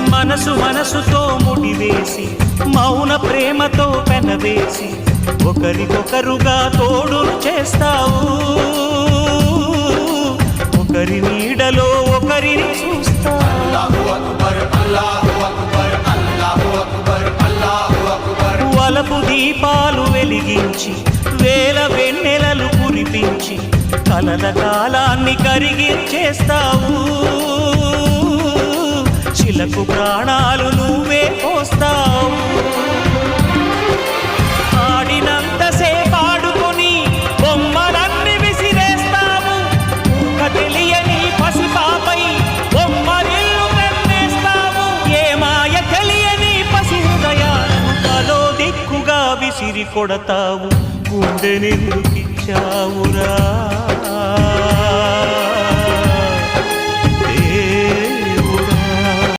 మనసు మనసుతో ముడివేసి మౌన ప్రేమతో పెనవేసి ఒకరికొకరుగా తోడును చేస్తావు. ఒకరి నీడలో ఒకరిని చూస్తావు. వలపు దీపాలు వెలిగించి వేల వెన్నెలలు కురిపించి కలల కాలాన్ని కరిగించేస్తావు. శిలకు ప్రాణాలు నువ్వే పోస్తావు. ఆడినంతసేపు ఆడుకొని బొమ్మలన్నీ విసిరేస్తావు. తెలియని పసిపాపై బొమ్మరిల్లు వెన్నేస్తావు. ఏ మాయ తెలియని పసి హృదయాలను తలో దిక్కుగా విసిరి కొడతావు. గుండెనెందుకిచ్చావురా?